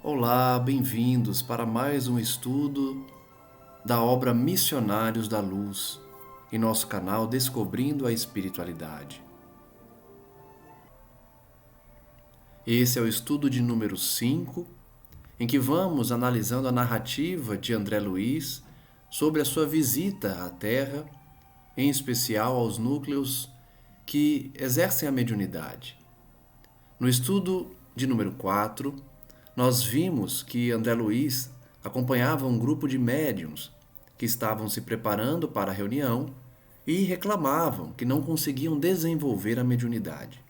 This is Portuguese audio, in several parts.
Olá, bem-vindos para mais um estudo da obra Missionários da Luz, em nosso canal Descobrindo a Espiritualidade. Esse é o estudo de número 5, em que vamos analisando a narrativa de André Luiz sobre a sua visita à Terra, em especial aos núcleos que exercem a mediunidade. No estudo de número 4, nós vimos que André Luiz acompanhava um grupo de médiuns que estavam se preparando para a reunião e reclamavam que não conseguiam desenvolver a mediunidade.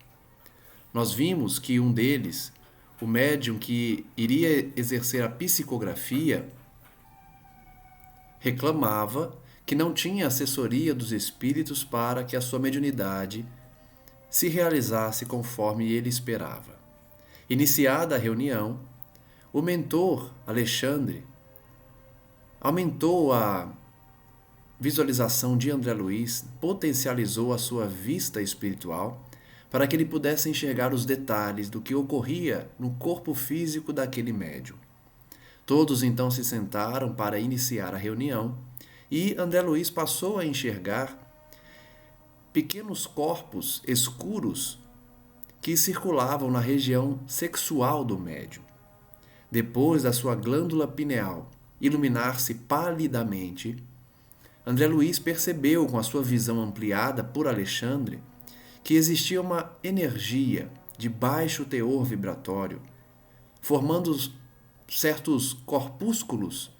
Nós vimos que um deles, o médium que iria exercer a psicografia, reclamava que não tinha assessoria dos espíritos para que a sua mediunidade se realizasse conforme ele esperava. Iniciada a reunião, o mentor, Alexandre, aumentou a visualização de André Luiz, potencializou a sua vista espiritual para que ele pudesse enxergar os detalhes do que ocorria no corpo físico daquele médium. Todos então se sentaram para iniciar a reunião e André Luiz passou a enxergar pequenos corpos escuros que circulavam na região sexual do médium. Depois da sua glândula pineal iluminar-se palidamente, André Luiz percebeu, com a sua visão ampliada por Alexandre, que existia uma energia de baixo teor vibratório, formando certos corpúsculos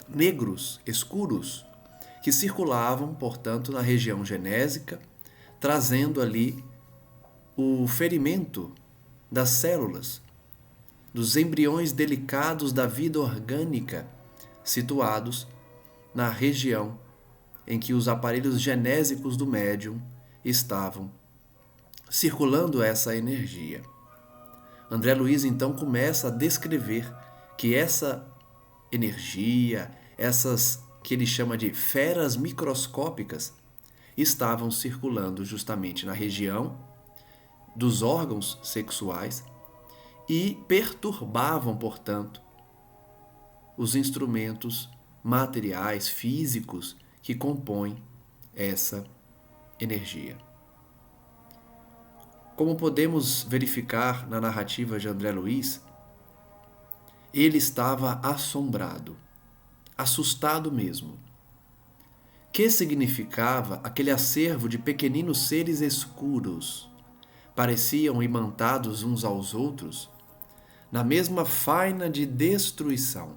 negros, escuros, que circulavam, portanto, na região genésica, trazendo ali o ferimento das células, dos embriões delicados da vida orgânica, situados na região em que os aparelhos genésicos do médium estavam circulando essa energia. André Luiz então começa a descrever que essa energia, essas que ele chama de feras microscópicas, estavam circulando justamente na região dos órgãos sexuais e perturbavam, portanto, os instrumentos materiais, físicos que compõem essa energia. Como podemos verificar na narrativa de André Luiz, ele estava assombrado, assustado mesmo. que significava aquele acervo de pequeninos seres escuros. Pareciam imantados uns aos outros na mesma faina de destruição.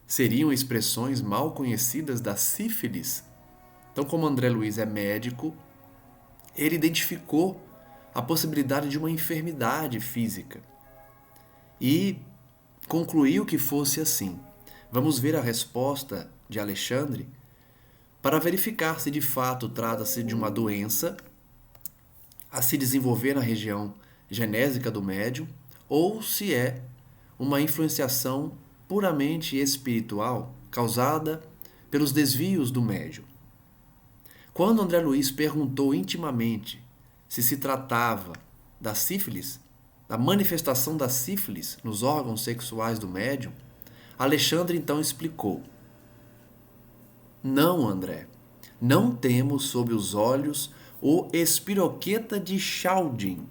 Seriam expressões mal conhecidas da sífilis. Então, como André Luiz é médico, ele identificou a possibilidade de uma enfermidade física e concluiu que fosse assim. Vamos ver a resposta de Alexandre para verificar se de fato trata-se de uma doença a se desenvolver na região genésica do médium ou se é uma influenciação puramente espiritual causada pelos desvios do médium. Quando André Luiz perguntou intimamente se tratava da sífilis, da manifestação da sífilis nos órgãos sexuais do médium, Alexandre então explicou: não, André, não temos sob os olhos o espiroqueta de Chaldin.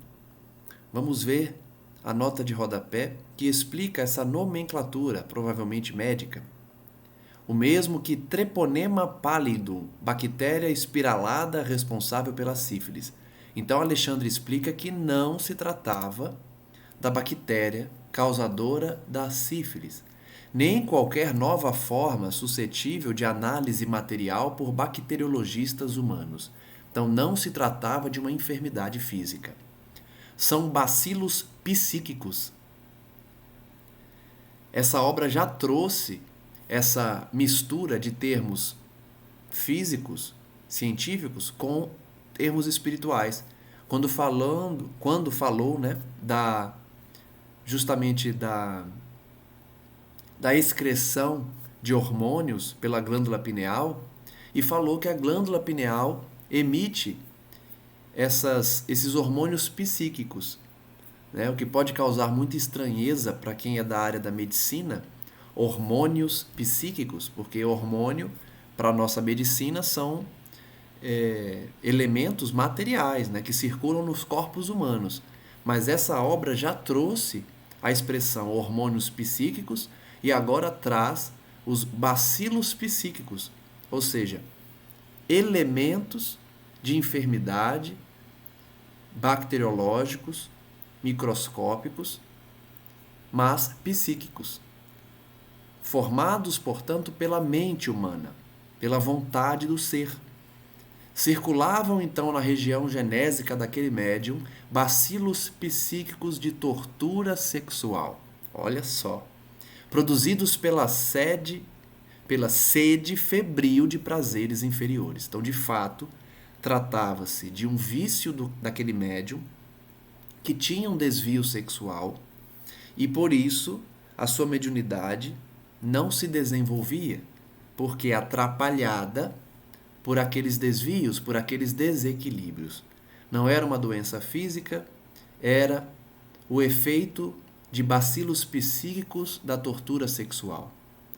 Vamos ver a nota de rodapé que explica essa nomenclatura, provavelmente médica. O mesmo que Treponema pallidum, bactéria espiralada responsável pela sífilis. Então Alexandre explica que não se tratava da bactéria causadora da sífilis, nem qualquer nova forma suscetível de análise material por bacteriologistas humanos. Então não se tratava de uma enfermidade física. São bacilos psíquicos. Essa obra já trouxe essa mistura de termos físicos, científicos, com termos espirituais. Quando falou, né, justamente da excreção de hormônios pela glândula pineal, e falou que a glândula pineal emite esses hormônios psíquicos, né, o que pode causar muita estranheza para quem é da área da medicina, hormônios psíquicos, porque hormônio, para a nossa medicina, são elementos materiais, né, que circulam nos corpos humanos. Mas essa obra já trouxe a expressão hormônios psíquicos e agora traz os bacilos psíquicos, ou seja, elementos de enfermidade bacteriológicos, microscópicos, mas psíquicos, formados, portanto, pela mente humana, pela vontade do ser. Circulavam então na região genésica daquele médium bacilos psíquicos de tortura sexual. Olha só. Produzidos pela sede febril de prazeres inferiores. Então, de fato, tratava-se de um vício daquele médium que tinha um desvio sexual e, por isso, a sua mediunidade não se desenvolvia, porque atrapalhada por aqueles desvios, por aqueles desequilíbrios. Não era uma doença física, era o efeito de bacilos psíquicos da tortura sexual,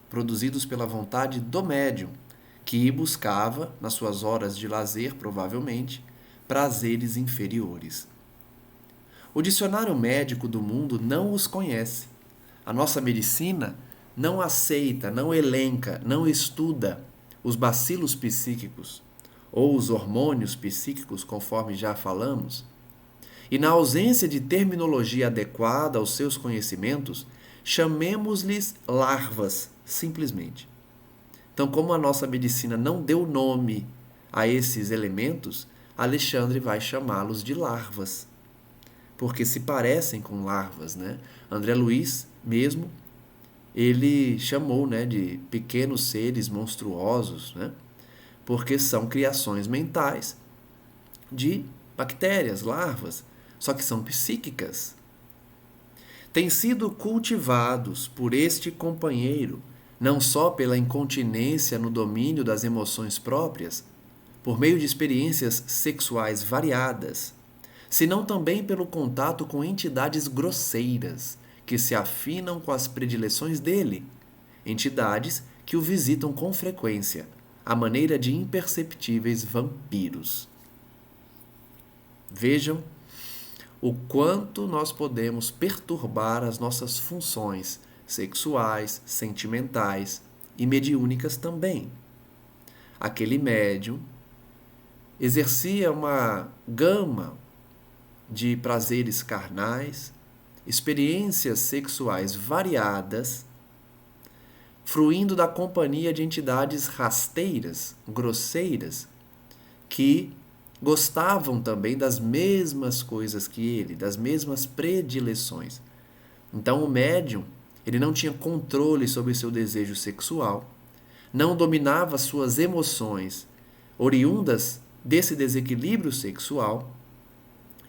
produzidos pela vontade do médium, que buscava, nas suas horas de lazer, provavelmente, prazeres inferiores. O dicionário médico do mundo não os conhece. A nossa medicina não aceita, não elenca, não estuda os bacilos psíquicos ou os hormônios psíquicos, conforme já falamos. E na ausência de terminologia adequada aos seus conhecimentos, chamemos-lhes larvas, simplesmente. Então, como a nossa medicina não deu nome a esses elementos, Alexandre vai chamá-los de larvas, porque se parecem com larvas, né? André Luiz mesmo, ele chamou, né, de pequenos seres monstruosos, né? Porque são criações mentais de bactérias, larvas, só que são psíquicas. Têm sido cultivados por este companheiro, não só pela incontinência no domínio das emoções próprias, por meio de experiências sexuais variadas, senão também pelo contato com entidades grosseiras, que se afinam com as predileções dele, entidades que o visitam com frequência, à maneira de imperceptíveis vampiros. Vejam o quanto nós podemos perturbar as nossas funções sexuais, sentimentais e mediúnicas também. aquele médium exercia uma gama de prazeres carnais, experiências sexuais variadas, fruindo da companhia de entidades rasteiras, grosseiras, que gostavam também das mesmas coisas que ele, das mesmas predileções. Então o médium, ele não tinha controle sobre seu desejo sexual, não dominava suas emoções oriundas desse desequilíbrio sexual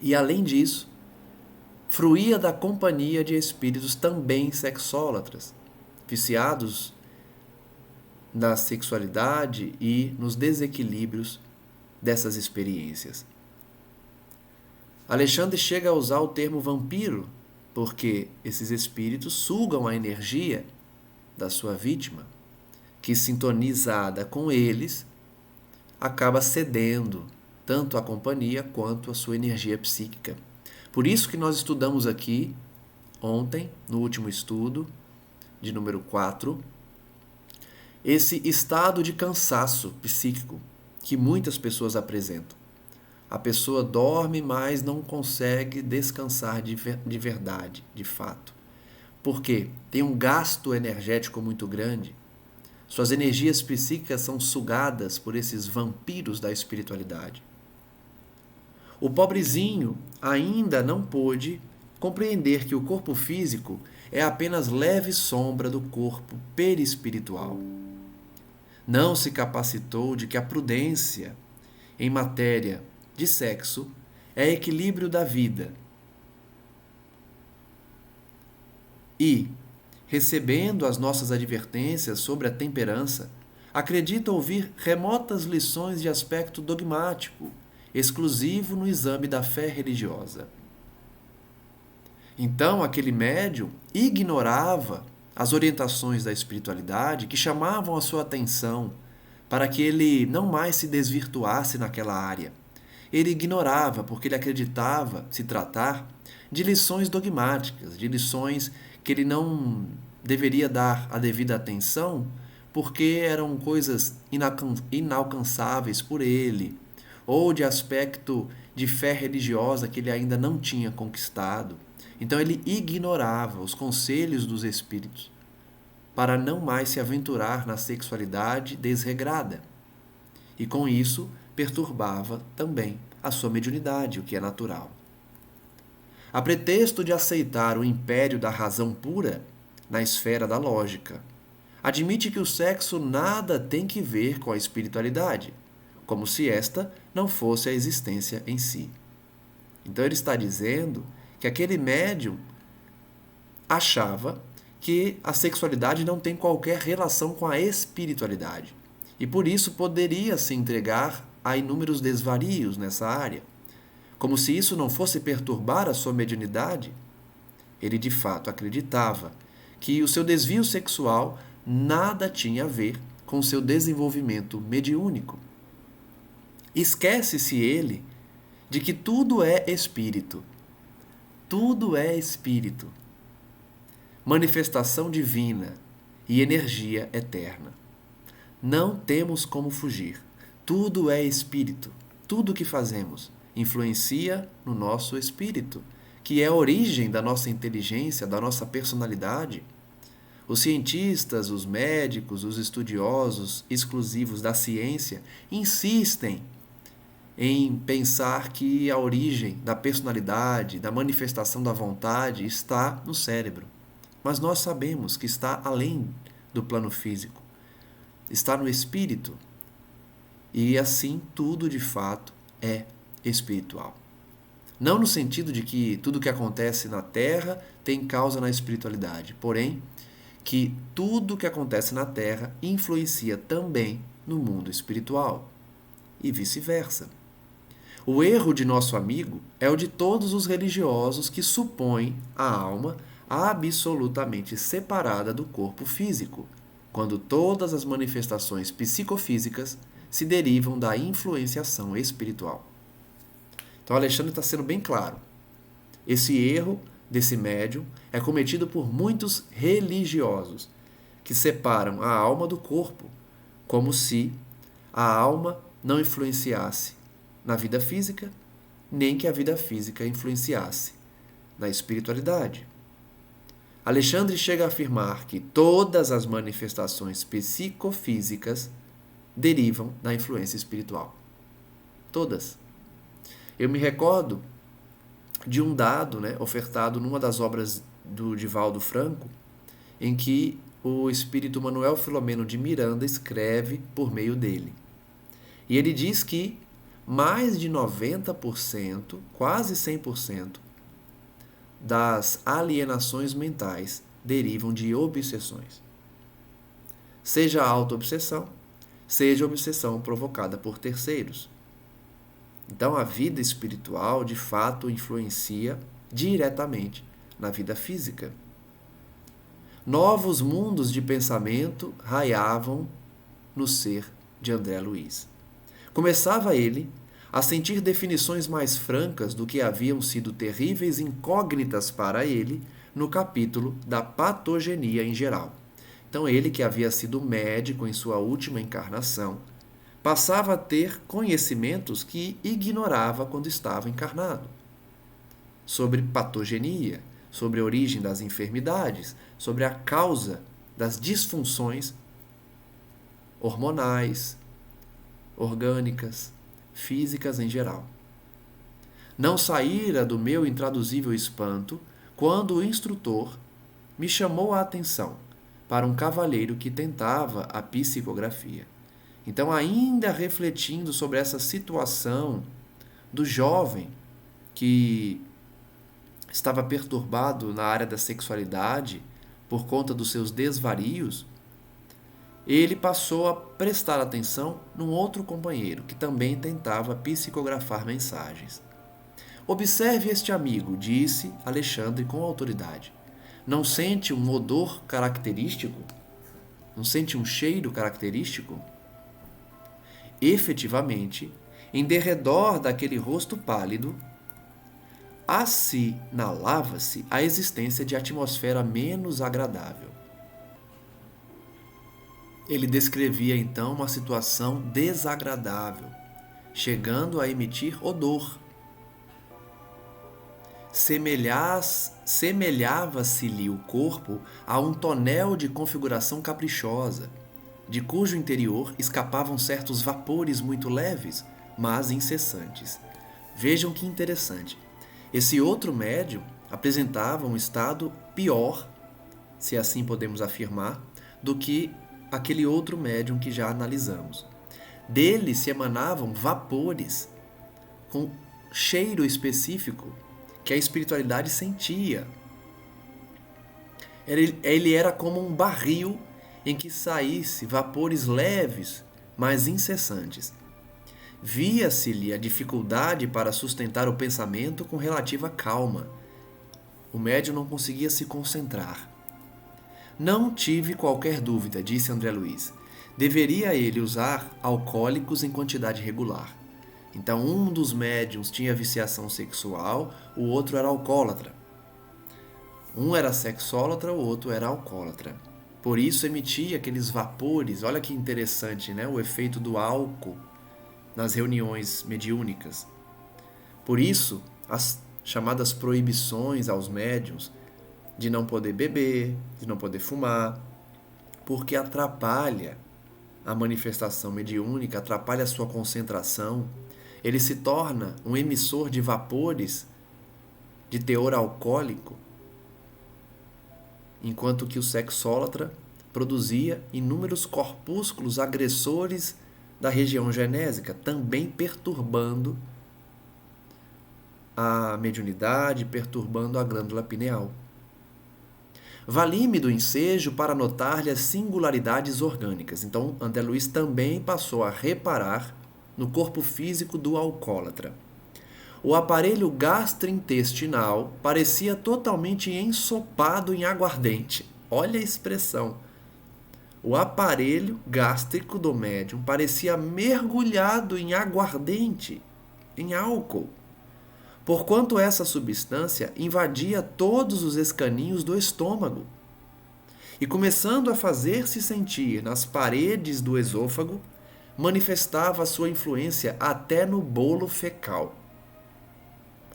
e, além disso, fruía da companhia de espíritos também sexólatras, viciados na sexualidade e nos desequilíbrios dessas experiências. Alexandre chega a usar o termo vampiro, porque esses espíritos sugam a energia da sua vítima, que, sintonizada com eles, acaba cedendo tanto a companhia quanto a sua energia psíquica. Por isso que nós estudamos aqui, ontem, no último estudo, de número 4, esse estado de cansaço psíquico que muitas pessoas apresentam. A pessoa dorme, mas não consegue descansar de verdade, de fato. Por quê? Tem um gasto energético muito grande. Suas energias psíquicas são sugadas por esses vampiros da espiritualidade. O pobrezinho ainda não pôde compreender que o corpo físico é apenas leve sombra do corpo perispiritual. Não se capacitou de que a prudência em matéria de sexo é equilíbrio da vida. E, recebendo as nossas advertências sobre a temperança, acredita ouvir remotas lições de aspecto dogmático, exclusivo no exame da fé religiosa. Então, aquele médium ignorava as orientações da espiritualidade que chamavam a sua atenção para que ele não mais se desvirtuasse naquela área. Ele ignorava porque ele acreditava se tratar de lições dogmáticas, de lições que ele não deveria dar a devida atenção porque eram coisas inalcançáveis por ele, ou de aspecto de fé religiosa que ele ainda não tinha conquistado. Então ele ignorava os conselhos dos espíritos para não mais se aventurar na sexualidade desregrada. E com isso perturbava também a sua mediunidade, o que é natural. A pretexto de aceitar o império da razão pura na esfera da lógica, admite que o sexo nada tem que ver com a espiritualidade, como se esta não fosse a existência em si. Então ele está dizendo que aquele médium achava que a sexualidade não tem qualquer relação com a espiritualidade e por isso poderia se entregar a inúmeros desvarios nessa área. Como se isso não fosse perturbar a sua mediunidade, ele de fato acreditava que o seu desvio sexual nada tinha a ver com seu desenvolvimento mediúnico. Esquece-se ele de que tudo é espírito. Tudo é espírito. Manifestação divina e energia eterna. Não temos como fugir. Tudo é espírito. Tudo o que fazemos influencia no nosso espírito, que é a origem da nossa inteligência, da nossa personalidade. Os cientistas, os médicos, os estudiosos exclusivos da ciência insistem em pensar que a origem da personalidade, da manifestação da vontade está no cérebro. Mas nós sabemos que está além do plano físico, está no espírito. E assim tudo de fato é espiritual. Não no sentido de que tudo que acontece na Terra tem causa na espiritualidade, porém que tudo que acontece na Terra influencia também no mundo espiritual e vice-versa. O erro de nosso amigo é o de todos os religiosos que supõem a alma absolutamente separada do corpo físico, quando todas as manifestações psicofísicas se derivam da influenciação espiritual. Então, Alexandre está sendo bem claro. Esse erro desse médium é cometido por muitos religiosos que separam a alma do corpo, como se a alma não influenciasse na vida física, nem que a vida física influenciasse na espiritualidade. Alexandre chega a afirmar que todas as manifestações psicofísicas derivam da influência espiritual. Todas. Eu me recordo de um dado, ofertado numa das obras do Divaldo Franco, em que o espírito Manuel Filomeno de Miranda escreve por meio dele. E ele diz que mais de 90%, quase 100%, das alienações mentais derivam de obsessões. Seja a auto-obsessão, seja a obsessão provocada por terceiros. Então, a vida espiritual, de fato, influencia diretamente na vida física. Novos mundos de pensamento raiavam no ser de André Luiz. Começava ele a sentir definições mais francas do que haviam sido terríveis incógnitas para ele no capítulo da patogenia em geral. Então, ele, que havia sido médico em sua última encarnação, passava a ter conhecimentos que ignorava quando estava encarnado. Sobre patogenia, sobre a origem das enfermidades, sobre a causa das disfunções hormonais, orgânicas, físicas em geral. Não saíra do meu intraduzível espanto quando o instrutor me chamou a atenção para um cavalheiro que tentava a psicografia. Então, ainda refletindo sobre essa situação do jovem que estava perturbado na área da sexualidade por conta dos seus desvarios, ele passou a prestar atenção num outro companheiro que também tentava psicografar mensagens. Observe este amigo, disse Alexandre com autoridade. Não sente um odor característico? Não sente um cheiro característico? Efetivamente, em derredor daquele rosto pálido, assinalava-se a existência de atmosfera menos agradável. Ele descrevia então uma situação desagradável, chegando a emitir odor. Semelhava-se-lhe o corpo a um tonel de configuração caprichosa, de cujo interior escapavam certos vapores muito leves, mas incessantes. Vejam que interessante. Esse outro médium apresentava um estado pior, se assim podemos afirmar, do que aquele outro médium que já analisamos. Dele se emanavam vapores com cheiro específico que a espiritualidade sentia. Ele era como um barril em que saísse vapores leves, mas incessantes. Via-se-lhe a dificuldade para sustentar o pensamento com relativa calma. O médium não conseguia se concentrar. Não tive qualquer dúvida, disse André Luiz. Deveria ele usar alcoólicos em quantidade regular. Então, um dos médiuns tinha viciação sexual, o outro era alcoólatra. Um era sexólatra, o outro era alcoólatra. Por isso emitia aqueles vapores. Olha que interessante, o efeito do álcool nas reuniões mediúnicas. Por isso, as chamadas proibições aos médiuns de não poder beber, de não poder fumar, porque atrapalha a manifestação mediúnica, atrapalha a sua concentração. Ele se torna um emissor de vapores de teor alcoólico, enquanto que o sexólatra produzia inúmeros corpúsculos agressores da região genésica, também perturbando a mediunidade, perturbando a glândula pineal. Vali-me do ensejo para notar-lhe as singularidades orgânicas. Então, André Luiz também passou a reparar no corpo físico do alcoólatra. O aparelho gastrointestinal parecia totalmente ensopado em aguardente. Olha a expressão. O aparelho gástrico do médium parecia mergulhado em aguardente, em álcool, porquanto essa substância invadia todos os escaninhos do estômago e, começando a fazer-se sentir nas paredes do esôfago, manifestava a sua influência até no bolo fecal.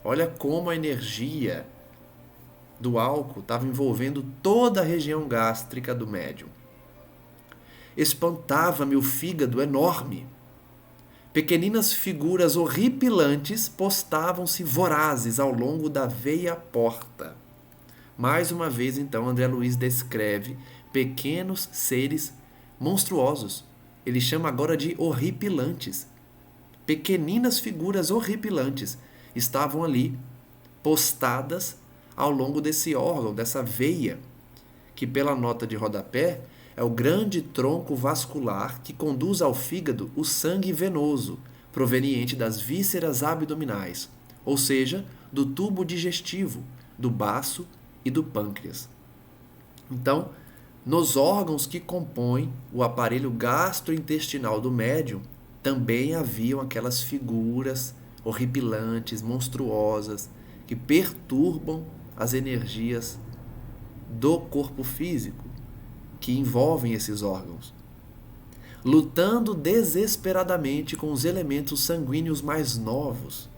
Olha como a energia do álcool estava envolvendo toda a região gástrica do médium. Espantava-me o fígado enorme. Pequeninas figuras horripilantes postavam-se vorazes ao longo da veia porta. Mais uma vez, então, André Luiz descreve pequenos seres monstruosos. Ele chama agora de horripilantes. Pequeninas figuras horripilantes estavam ali, postadas ao longo desse órgão, dessa veia, que pela nota de rodapé é o grande tronco vascular que conduz ao fígado o sangue venoso, proveniente das vísceras abdominais, ou seja, do tubo digestivo, do baço e do pâncreas. Então, nos órgãos que compõem o aparelho gastrointestinal do médium, também haviam aquelas figuras horripilantes, monstruosas, que perturbam as energias do corpo físico, que envolvem esses órgãos, lutando desesperadamente com os elementos sanguíneos mais novos.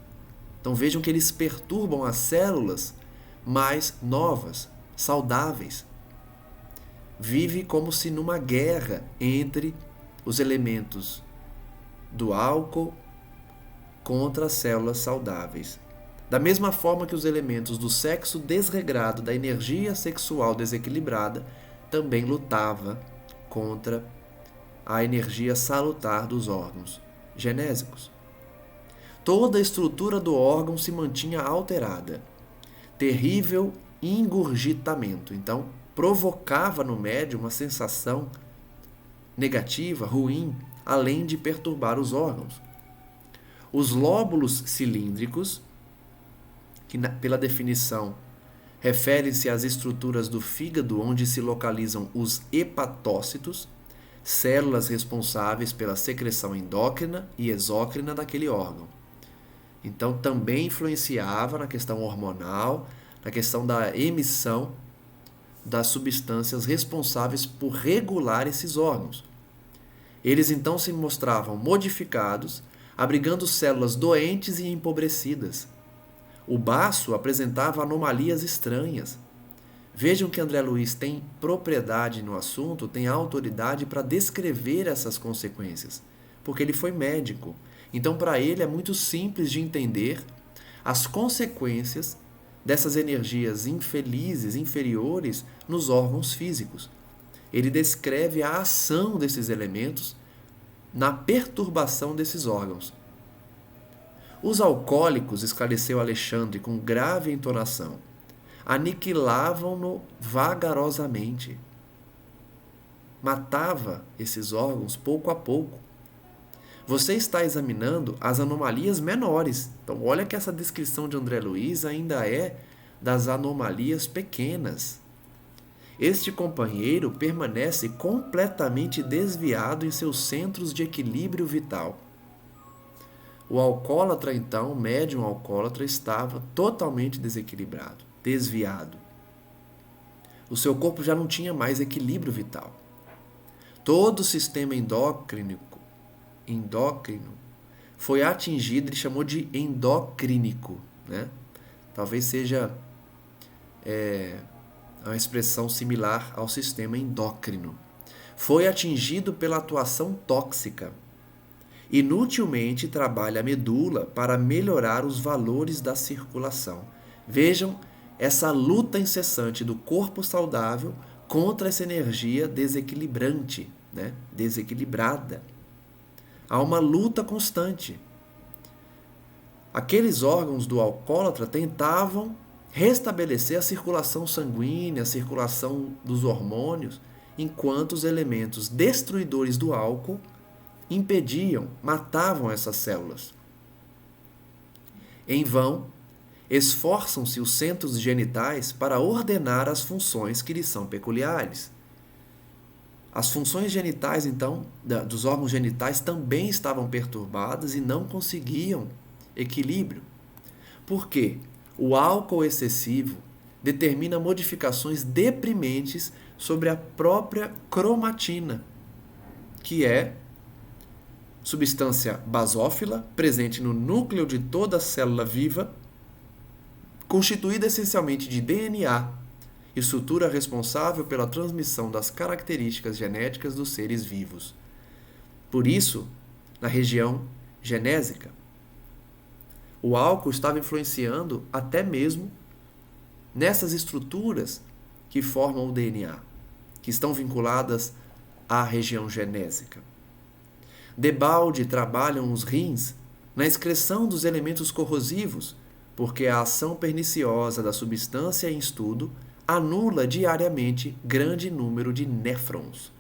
Então vejam que eles perturbam as células mais novas, saudáveis. Vive como se numa guerra entre os elementos do álcool contra as células saudáveis. Da mesma forma que os elementos do sexo desregrado, da energia sexual desequilibrada, também lutava contra a energia salutar dos órgãos genésicos. Toda a estrutura do órgão se mantinha alterada. Terrível engurgitamento. Então, provocava no médium uma sensação negativa, ruim, além de perturbar os órgãos. Os lóbulos cilíndricos, que pela definição referem-se às estruturas do fígado onde se localizam os hepatócitos, células responsáveis pela secreção endócrina e exócrina daquele órgão. Então também influenciava na questão hormonal, na questão da emissão das substâncias responsáveis por regular esses órgãos. Eles então se mostravam modificados, abrigando células doentes e empobrecidas. O baço apresentava anomalias estranhas. Vejam que André Luiz tem propriedade no assunto, tem autoridade para descrever essas consequências, porque ele foi médico. Então, para ele é muito simples de entender as consequências dessas energias infelizes, inferiores, nos órgãos físicos. Ele descreve a ação desses elementos na perturbação desses órgãos. Os alcoólicos, esclareceu Alexandre com grave entonação, aniquilavam-no vagarosamente. Matava esses órgãos pouco a pouco. Você está examinando as anomalias menores. Então, olha que essa descrição de André Luiz ainda é das anomalias pequenas. Este companheiro permanece completamente desviado em seus centros de equilíbrio vital. O alcoólatra, então, o médium alcoólatra, estava totalmente desequilibrado, desviado. O seu corpo já não tinha mais equilíbrio vital. Todo o sistema endócrino foi atingido, ele chamou de endocrínico, né? Talvez seja uma expressão similar ao sistema endócrino. Foi atingido pela atuação tóxica. Inutilmente trabalha a medula para melhorar os valores da circulação. Vejam essa luta incessante do corpo saudável contra essa energia desequilibrante, né? Desequilibrada. Há uma luta constante. Aqueles órgãos do alcoólatra tentavam restabelecer a circulação sanguínea, a circulação dos hormônios, enquanto os elementos destruidores do álcool impediam, matavam essas células. Em vão, esforçam-se os centros genitais para ordenar as funções que lhes são peculiares. As funções genitais, então, dos órgãos genitais também estavam perturbadas e não conseguiam equilíbrio. Por quê? O álcool excessivo determina modificações deprimentes sobre a própria cromatina, que é substância basófila, presente no núcleo de toda célula viva, constituída essencialmente de DNA, estrutura responsável pela transmissão das características genéticas dos seres vivos. Por isso, na região genésica, o álcool estava influenciando até mesmo nessas estruturas que formam o DNA, que estão vinculadas à região genésica. Debalde trabalham os rins na excreção dos elementos corrosivos, porque a ação perniciosa da substância em estudo anula diariamente grande número de néfrons.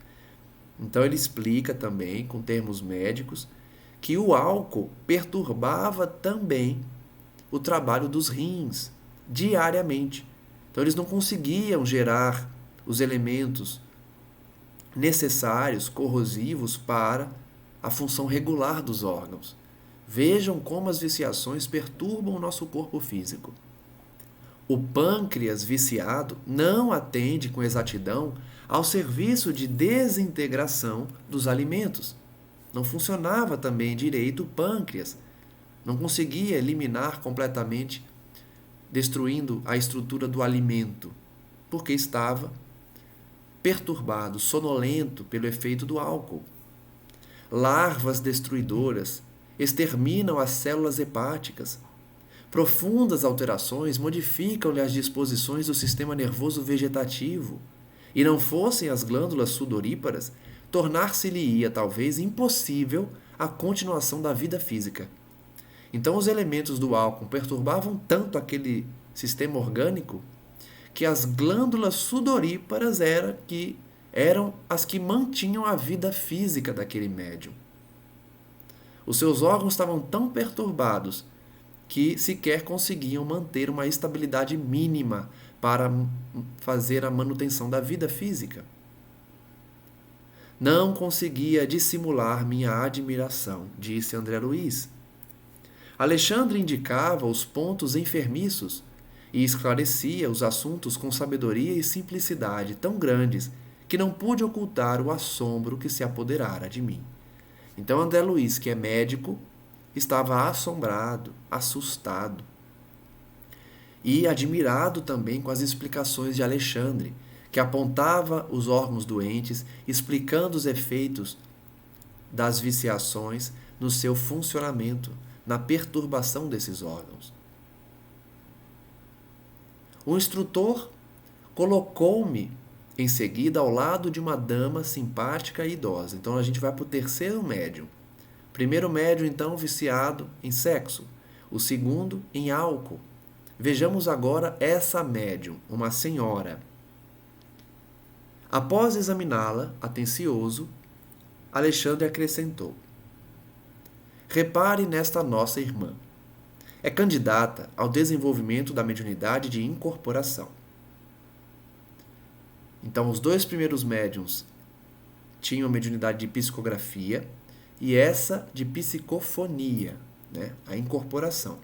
Então ele explica também, com termos médicos, que o álcool perturbava também o trabalho dos rins diariamente. Então eles não conseguiam gerar os elementos necessários, corrosivos, para a função regular dos órgãos. Vejam como as viciações perturbam o nosso corpo físico. O pâncreas viciado não atende com exatidão ao serviço de desintegração dos alimentos. Não funcionava também direito o pâncreas. Não conseguia eliminar completamente, destruindo a estrutura do alimento, porque estava perturbado, sonolento pelo efeito do álcool. Larvas destruidoras exterminam as células hepáticas. Profundas alterações modificam-lhe as disposições do sistema nervoso vegetativo, e não fossem as glândulas sudoríparas, tornar-se-lhe-ia talvez impossível a continuação da vida física. Então os elementos do álcool perturbavam tanto aquele sistema orgânico que as glândulas sudoríparas eram as que mantinham a vida física daquele médium. Os seus órgãos estavam tão perturbados que sequer conseguiam manter uma estabilidade mínima para fazer a manutenção da vida física. Não conseguia dissimular minha admiração, disse André Luiz. Alexandre indicava os pontos enfermiços e esclarecia os assuntos com sabedoria e simplicidade tão grandes que não pude ocultar o assombro que se apoderara de mim. Então André Luiz, que é médico, estava assombrado, assustado e admirado também com as explicações de Alexandre, que apontava os órgãos doentes, explicando os efeitos das viciações no seu funcionamento, na perturbação desses órgãos. O instrutor colocou-me em seguida ao lado de uma dama simpática e idosa. Então a gente vai para o terceiro médium. Primeiro médium, então, viciado em sexo. O segundo, em álcool. Vejamos agora essa médium, uma senhora. Após examiná-la, atencioso, Alexandre acrescentou: repare nesta nossa irmã. É candidata ao desenvolvimento da mediunidade de incorporação. Então, os dois primeiros médiuns tinham mediunidade de psicografia e essa de psicofonia, a incorporação.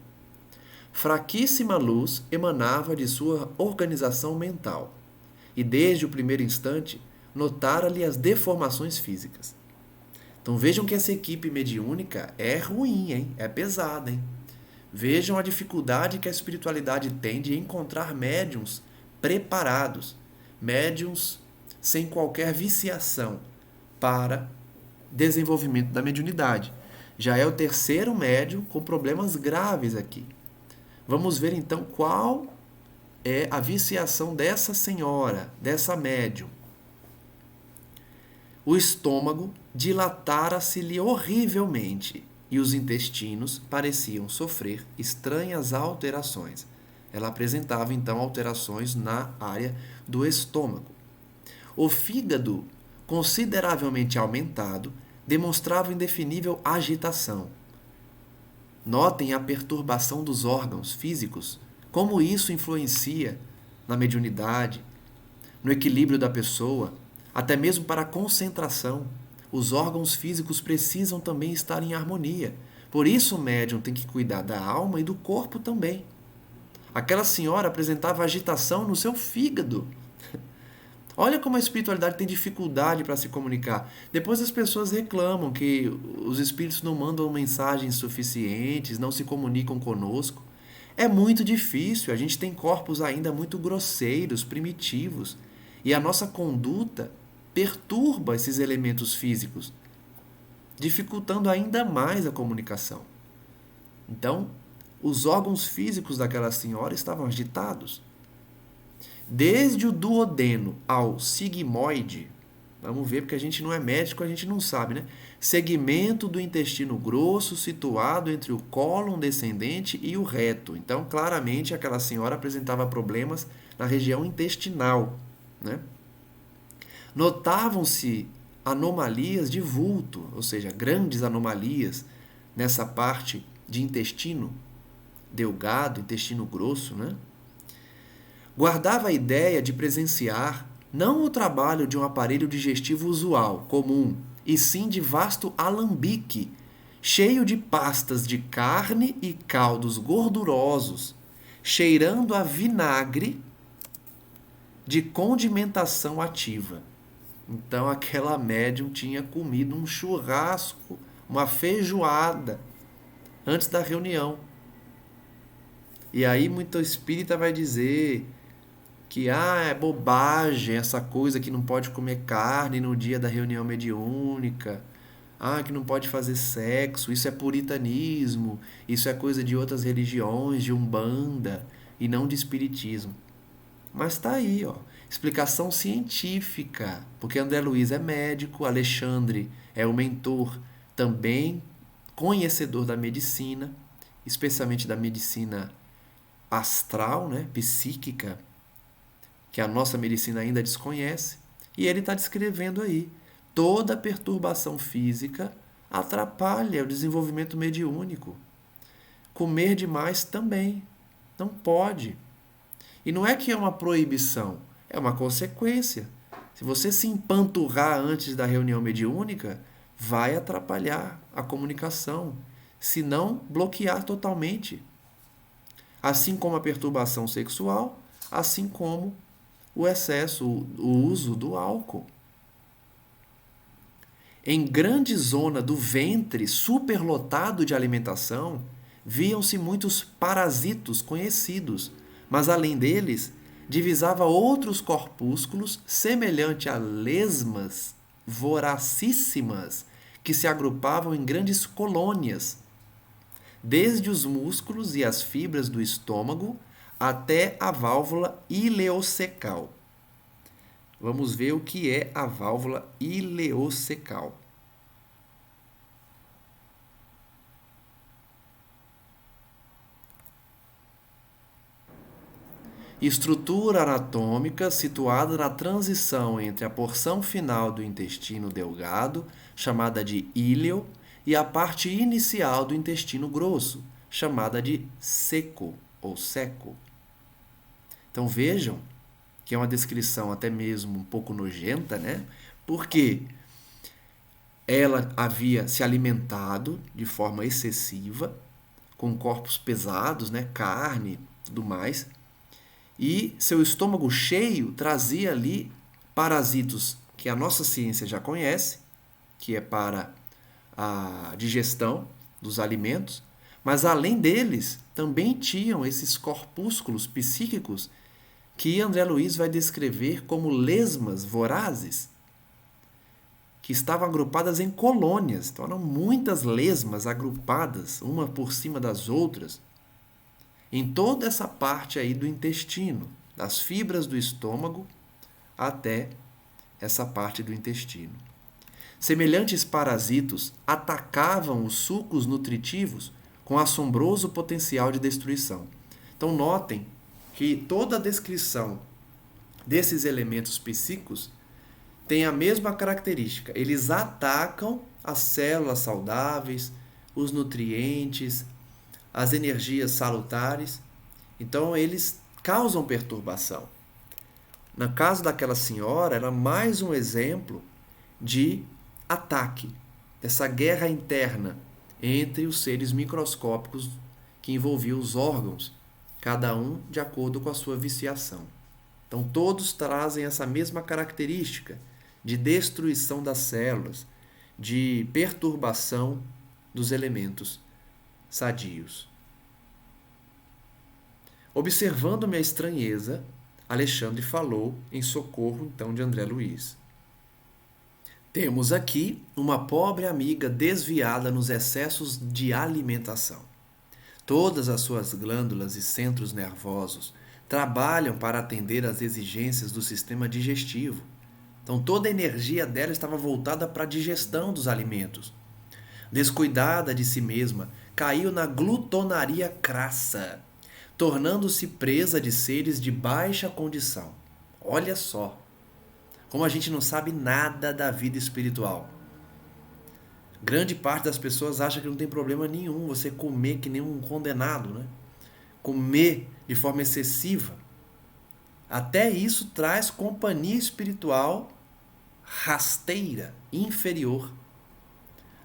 Fraquíssima luz emanava de sua organização mental e, desde o primeiro instante, notara-lhe as deformações físicas. Então, vejam que essa equipe mediúnica é ruim, hein? É pesada, hein? Vejam a dificuldade que a espiritualidade tem de encontrar médiuns preparados, médiuns sem qualquer viciação para desenvolvimento da mediunidade. Já é o terceiro médium com problemas graves aqui. Vamos ver então qual é a viciação dessa senhora, dessa médium. O estômago dilatara-se-lhe horrivelmente e os intestinos pareciam sofrer estranhas alterações. Ela apresentava então alterações na área do estômago. O fígado, consideravelmente aumentado, demonstrava indefinível agitação. Notem a perturbação dos órgãos físicos, como isso influencia na mediunidade, no equilíbrio da pessoa, até mesmo para a concentração. Os órgãos físicos precisam também estar em harmonia. Por isso o médium tem que cuidar da alma e do corpo também. Aquela senhora apresentava agitação no seu fígado. Olha como a espiritualidade tem dificuldade para se comunicar. Depois as pessoas reclamam que os espíritos não mandam mensagens suficientes, não se comunicam conosco. É muito difícil, a gente tem corpos ainda muito grosseiros, primitivos, e a nossa conduta perturba esses elementos físicos, dificultando ainda mais a comunicação. Então, os órgãos físicos daquela senhora estavam agitados. Desde o duodeno ao sigmoide, vamos ver porque a gente não é médico, a gente não sabe, né? Segmento do intestino grosso situado entre o cólon descendente e o reto. Então, claramente, aquela senhora apresentava problemas na região intestinal, né? Notavam-se anomalias de vulto, ou seja, grandes anomalias nessa parte de intestino delgado, intestino grosso, né? Guardava a ideia de presenciar não o trabalho de um aparelho digestivo usual, comum, e sim de vasto alambique, cheio de pastas de carne e caldos gordurosos, cheirando a vinagre de condimentação ativa. Então aquela médium tinha comido um churrasco, uma feijoada, antes da reunião. E aí muito espírita vai dizer que é bobagem essa coisa que não pode comer carne no dia da reunião mediúnica, que não pode fazer sexo, isso é puritanismo, isso é coisa de outras religiões, de Umbanda e não de espiritismo. Mas está aí, ó, explicação científica, porque André Luiz é médico, Alexandre é o mentor também conhecedor da medicina, especialmente da medicina astral, né, psíquica, que a nossa medicina ainda desconhece, e ele está descrevendo aí. Toda perturbação física atrapalha o desenvolvimento mediúnico. Comer demais também. Não pode. E não é que é uma proibição, é uma consequência. Se você se empanturrar antes da reunião mediúnica, vai atrapalhar a comunicação, se não bloquear totalmente. Assim como a perturbação sexual, assim como o excesso, o uso do álcool. Em grande zona do ventre superlotado de alimentação, viam-se muitos parasitos conhecidos, mas além deles, divisava outros corpúsculos semelhante a lesmas voracíssimas que se agrupavam em grandes colônias, desde os músculos e as fibras do estômago até a válvula ileocecal. Vamos ver o que é a válvula ileocecal. Estrutura anatômica situada na transição entre a porção final do intestino delgado, chamada de íleo, e a parte inicial do intestino grosso, chamada de seco ou seco. Então vejam que é uma descrição até mesmo um pouco nojenta, né? Porque ela havia se alimentado de forma excessiva, com corpos pesados, né? Carne, tudo mais, e seu estômago cheio trazia ali parasitos que a nossa ciência já conhece, que é para a digestão dos alimentos, mas além deles também tinham esses corpúsculos psíquicos que André Luiz vai descrever como lesmas vorazes, que estavam agrupadas em colônias. Então eram muitas lesmas agrupadas, uma por cima das outras, em toda essa parte aí do intestino, das fibras do estômago até essa parte do intestino. Semelhantes parasitos atacavam os sucos nutritivos com assombroso potencial de destruição. Então notem que toda a descrição desses elementos psíquicos tem a mesma característica. Eles atacam as células saudáveis, os nutrientes, as energias salutares. Então, eles causam perturbação. No caso daquela senhora, era mais um exemplo de ataque, dessa guerra interna entre os seres microscópicos que envolviam os órgãos, cada um de acordo com a sua viciação. Então, todos trazem essa mesma característica de destruição das células, de perturbação dos elementos sadios. Observando minha estranheza, Alexandre falou em socorro, então, de André Luiz. Temos aqui uma pobre amiga desviada nos excessos de alimentação. Todas as suas glândulas e centros nervosos trabalham para atender às exigências do sistema digestivo. Então, toda a energia dela estava voltada para a digestão dos alimentos. Descuidada de si mesma, caiu na glutonaria crassa, tornando-se presa de seres de baixa condição. Olha só, como a gente não sabe nada da vida espiritual. Grande parte das pessoas acha que não tem problema nenhum você comer que nem um condenado, né? Comer de forma excessiva. Até isso traz companhia espiritual rasteira, inferior.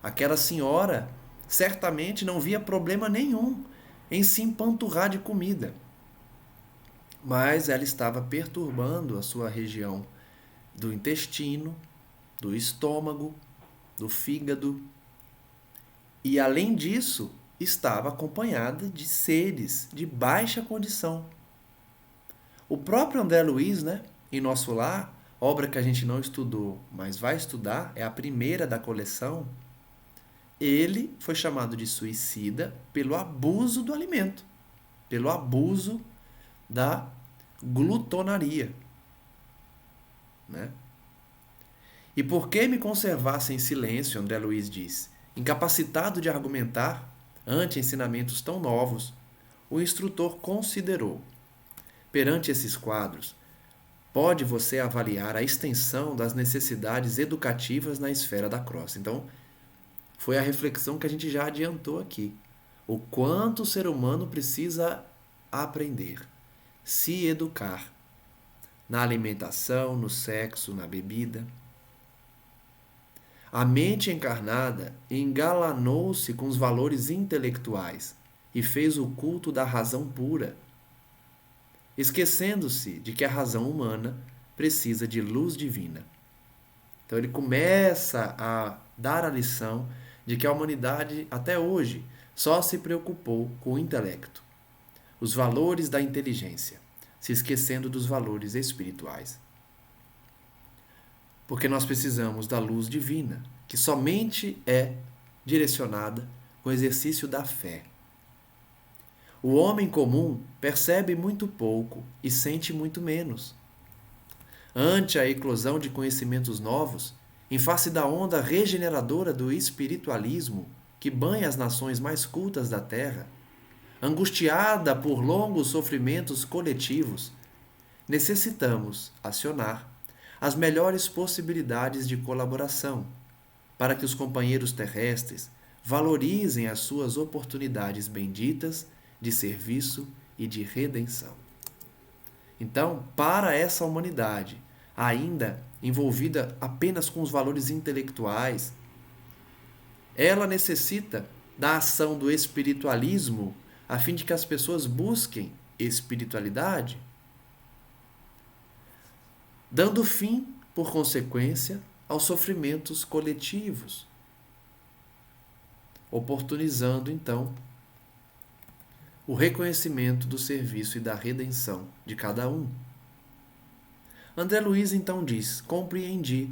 Aquela senhora certamente não via problema nenhum em se empanturrar de comida. Mas ela estava perturbando a sua região do intestino, do estômago, do fígado. E além disso, estava acompanhada de seres de baixa condição. O próprio André Luiz, né, em Nosso Lar, obra que a gente não estudou, mas vai estudar, é a primeira da coleção, ele foi chamado de suicida pelo abuso do alimento, pelo abuso da glutonaria, né? E por que me conservasse em silêncio, André Luiz diz, incapacitado de argumentar ante ensinamentos tão novos, o instrutor considerou: perante esses quadros, pode você avaliar a extensão das necessidades educativas na esfera da crosta. Então, foi a reflexão que a gente já adiantou aqui. O quanto o ser humano precisa aprender, se educar na alimentação, no sexo, na bebida. A mente encarnada engalanou-se com os valores intelectuais e fez o culto da razão pura, esquecendo-se de que a razão humana precisa de luz divina. Então ele começa a dar a lição de que a humanidade, até hoje, só se preocupou com o intelecto, os valores da inteligência, se esquecendo dos valores espirituais. Porque nós precisamos da luz divina, que somente é direcionada com o exercício da fé. O homem comum percebe muito pouco e sente muito menos. Ante a eclosão de conhecimentos novos, em face da onda regeneradora do espiritualismo que banha as nações mais cultas da Terra, angustiada por longos sofrimentos coletivos, necessitamos acionar as melhores possibilidades de colaboração para que os companheiros terrestres valorizem as suas oportunidades benditas de serviço e de redenção. Então, para essa humanidade, ainda envolvida apenas com os valores intelectuais, ela necessita da ação do espiritualismo a fim de que as pessoas busquem espiritualidade, dando fim, por consequência, aos sofrimentos coletivos, oportunizando, então, o reconhecimento do serviço e da redenção de cada um. André Luiz então diz: compreendi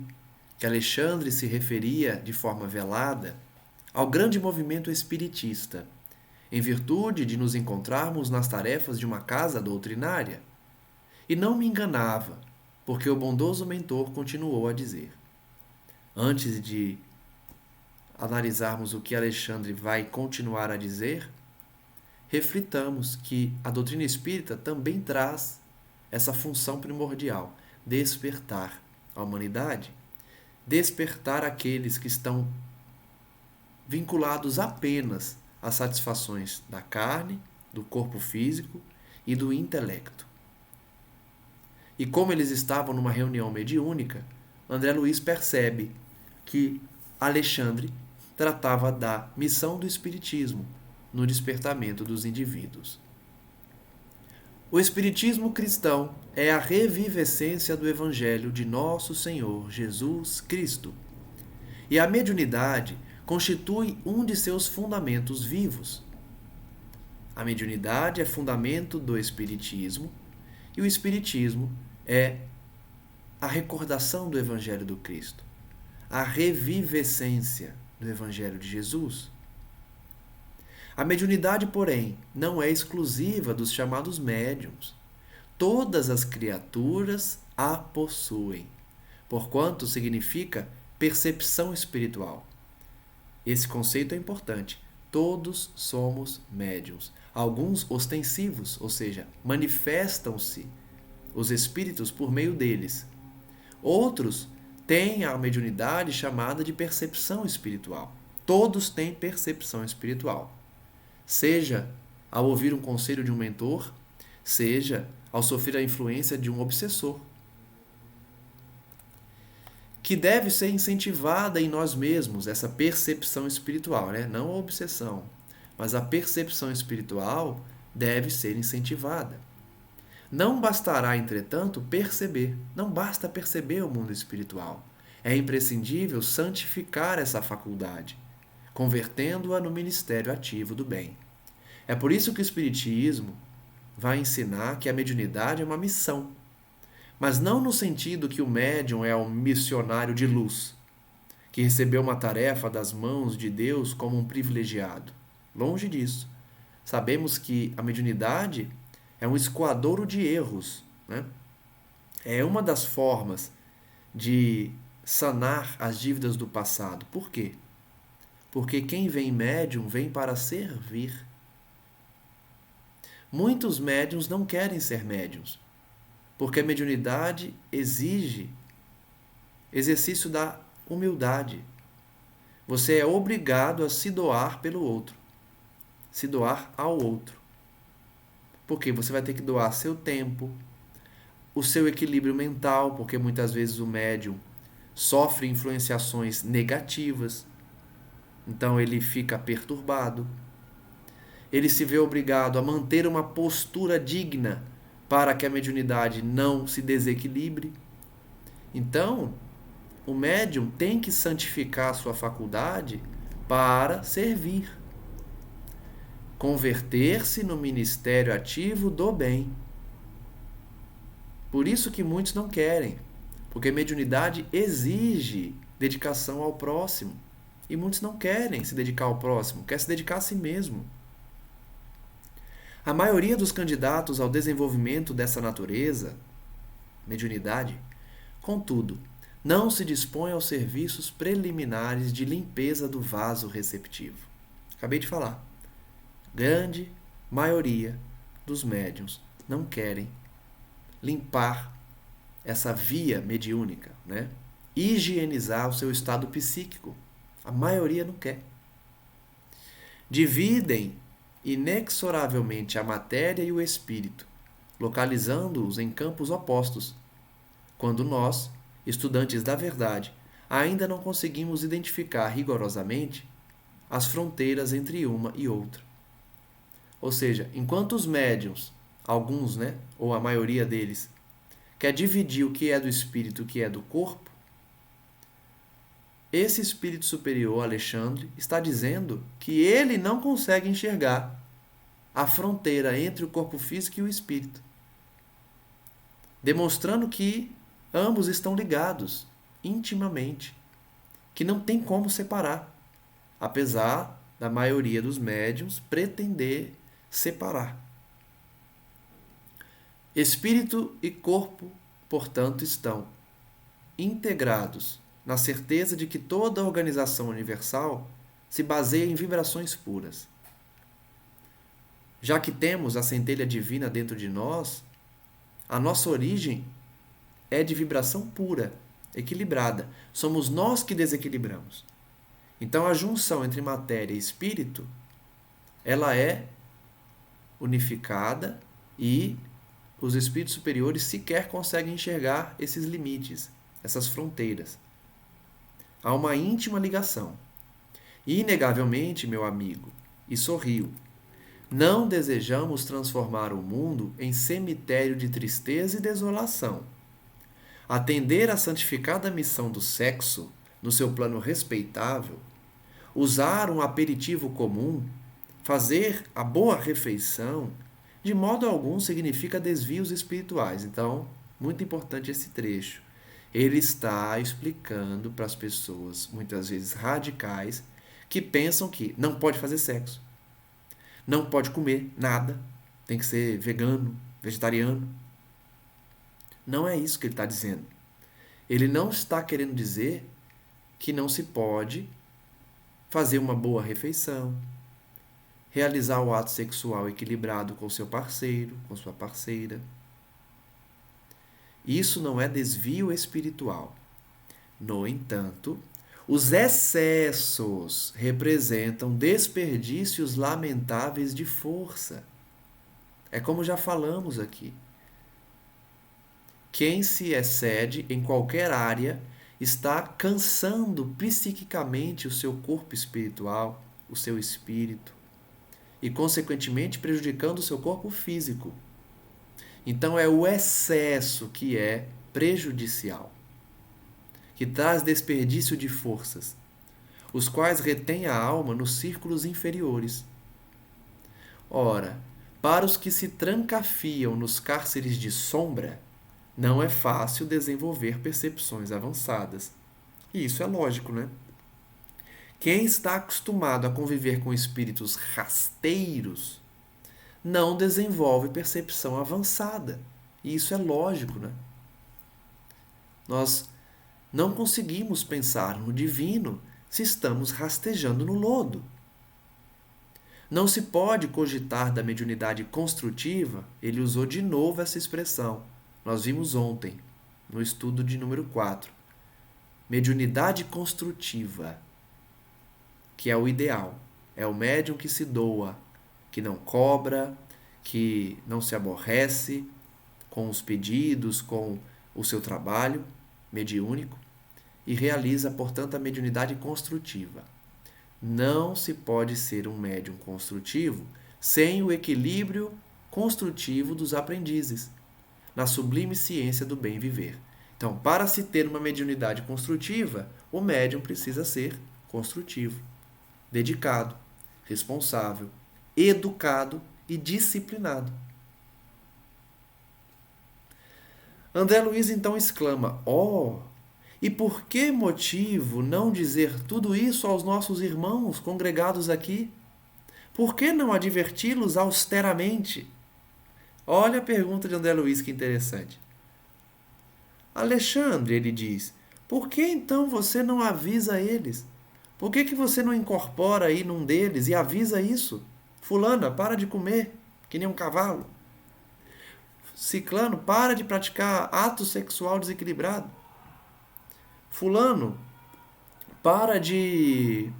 que Alexandre se referia de forma velada ao grande movimento espiritista, em virtude de nos encontrarmos nas tarefas de uma casa doutrinária. E não me enganava, porque o bondoso mentor continuou a dizer. Antes de analisarmos o que Alexandre vai continuar a dizer, reflitamos que a doutrina espírita também traz essa função primordial: despertar a humanidade, despertar aqueles que estão vinculados apenas às satisfações da carne, do corpo físico e do intelecto. E como eles estavam numa reunião mediúnica, André Luiz percebe que Alexandre tratava da missão do espiritismo no despertamento dos indivíduos. O Espiritismo cristão é a revivescência do Evangelho de Nosso Senhor Jesus Cristo. E a mediunidade constitui um de seus fundamentos vivos. A mediunidade é fundamento do Espiritismo e o Espiritismo é a recordação do Evangelho do Cristo, a revivescência do Evangelho de Jesus. A mediunidade, porém, não é exclusiva dos chamados médiuns. Todas as criaturas a possuem, porquanto significa percepção espiritual. Esse conceito é importante. Todos somos médiuns. Alguns ostensivos, ou seja, manifestam-se os espíritos por meio deles. Outros têm a mediunidade chamada de percepção espiritual. Todos têm percepção espiritual. Seja ao ouvir um conselho de um mentor, seja ao sofrer a influência de um obsessor, que deve ser incentivada em nós mesmos, essa percepção espiritual, né? Não a obsessão, mas a percepção espiritual deve ser incentivada. Não bastará, entretanto, perceber. Não basta perceber o mundo espiritual. É imprescindível santificar essa faculdade, convertendo-a no ministério ativo do bem. É por isso que o Espiritismo vai ensinar que a mediunidade é uma missão, mas não no sentido que o médium é um missionário de luz, que recebeu uma tarefa das mãos de Deus como um privilegiado. Longe disso. Sabemos que a mediunidade é um escoadouro de erros, né? É uma das formas de sanar as dívidas do passado. Por quê? Porque quem vem médium vem para servir. Muitos médiuns não querem ser médiuns, porque a mediunidade exige exercício da humildade. Você é obrigado a se doar pelo outro, se doar ao outro. Porque você vai ter que doar seu tempo, o seu equilíbrio mental, porque muitas vezes o médium sofre influenciações negativas, então ele fica perturbado. Ele se vê obrigado a manter uma postura digna para que a mediunidade não se desequilibre. Então, o médium tem que santificar a sua faculdade para servir. Converter-se no ministério ativo do bem. Por isso que muitos não querem, porque a mediunidade exige dedicação ao próximo. E muitos não querem se dedicar ao próximo, quer se dedicar a si mesmo. A maioria dos candidatos ao desenvolvimento dessa natureza, mediunidade, contudo, não se dispõe aos serviços preliminares de limpeza do vaso receptivo. Acabei de falar. Grande maioria dos médiuns não querem limpar essa via mediúnica, né? Higienizar o seu estado psíquico. A maioria não quer. Dividem inexoravelmente a matéria e o espírito, localizando-os em campos opostos, quando nós, estudantes da verdade, ainda não conseguimos identificar rigorosamente as fronteiras entre uma e outra. Ou seja, enquanto os médiuns, alguns, né, ou a maioria deles, quer dividir o que é do espírito e o que é do corpo, esse espírito superior, Alexandre, está dizendo que ele não consegue enxergar a fronteira entre o corpo físico e o espírito, demonstrando que ambos estão ligados intimamente, que não tem como separar, apesar da maioria dos médiuns pretender separar. Espírito e corpo, portanto, estão integrados na certeza de que toda a organização universal se baseia em vibrações puras. Já que temos a centelha divina dentro de nós, a nossa origem é de vibração pura, equilibrada. Somos nós que desequilibramos. Então a junção entre matéria e espírito, ela é unificada e os espíritos superiores sequer conseguem enxergar esses limites, essas fronteiras. Há uma íntima ligação. E, inegavelmente, meu amigo, e sorrio, Não desejamos transformar o mundo em cemitério de tristeza e desolação. Atender à santificada missão do sexo, no seu plano respeitável, usar um aperitivo comum, fazer a boa refeição, de modo algum significa desvios espirituais. Então, muito importante esse trecho. Ele está explicando para as pessoas, muitas vezes radicais, que pensam que não pode fazer sexo, não pode comer nada, tem que ser vegano, vegetariano. Não é isso que ele está dizendo. Ele não está querendo dizer que não se pode fazer uma boa refeição, realizar o ato sexual equilibrado com seu parceiro, com sua parceira. Isso não é desvio espiritual. No entanto, os excessos representam desperdícios lamentáveis de força. É como já falamos aqui. Quem se excede em qualquer área está cansando psiquicamente o seu corpo espiritual, o seu espírito, e, consequentemente, prejudicando o seu corpo físico. Então, é o excesso que é prejudicial, que traz desperdício de forças, os quais retêm a alma nos círculos inferiores. Ora, para os que se trancafiam nos cárceres de sombra, não é fácil desenvolver percepções avançadas. E isso é lógico, né? Quem está acostumado a conviver com espíritos rasteiros não desenvolve percepção avançada. E isso é lógico, né? Nós não conseguimos pensar no divino se estamos rastejando no lodo. Não se pode cogitar da mediunidade construtiva, ele usou de novo essa expressão. Nós vimos ontem, no estudo de número 4. Mediunidade construtiva, que é o ideal. É o médium que se doa, que não cobra, que não se aborrece com os pedidos, com o seu trabalho mediúnico e realiza, portanto, a mediunidade construtiva. Não se pode ser um médium construtivo sem o equilíbrio construtivo dos aprendizes, na sublime ciência do bem viver. Então, para se ter uma mediunidade construtiva, o médium precisa ser construtivo, dedicado, responsável, educado e disciplinado. André Luiz então exclama: "Oh, e por que motivo não dizer tudo isso aos nossos irmãos congregados aqui? Por que não adverti-los austeramente?" Olha a pergunta de André Luiz, que interessante. "Alexandre", ele diz, "por que então você não avisa eles? Por que você não incorpora aí num deles e avisa isso? Fulana, para de comer, que nem um cavalo. Ciclano, para de praticar ato sexual desequilibrado. Fulano, para de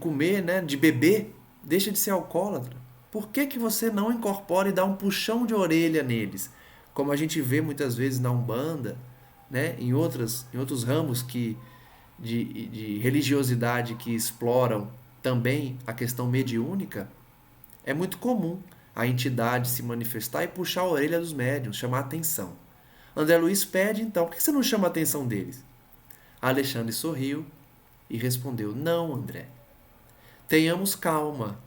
comer, né, de beber, deixa de ser alcoólatra. Por que você não incorpora e dá um puxão de orelha neles? Como a gente vê muitas vezes na Umbanda, né, em outros ramos de religiosidade que exploram também a questão mediúnica, é muito comum a entidade se manifestar e puxar a orelha dos médiuns, chamar a atenção. André Luiz pede, então, por que você não chama a atenção deles? Alexandre sorriu e respondeu: "Não, André. Tenhamos calma.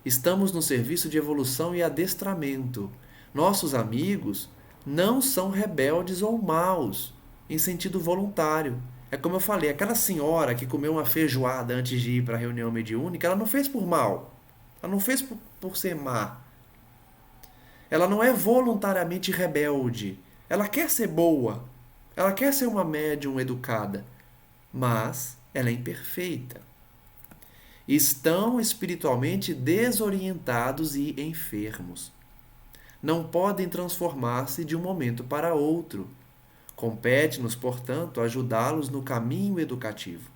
Estamos no serviço de evolução e adestramento. Nossos amigos não são rebeldes ou maus, em sentido voluntário. É como eu falei, aquela senhora que comeu uma feijoada antes de ir para a reunião mediúnica, ela não fez por mal. Ela não fez por ser má. Ela não é voluntariamente rebelde. Ela quer ser boa. Ela quer ser uma médium educada. Mas ela é imperfeita. Estão espiritualmente desorientados e enfermos. Não podem transformar-se de um momento para outro. Compete-nos, portanto, ajudá-los no caminho educativo."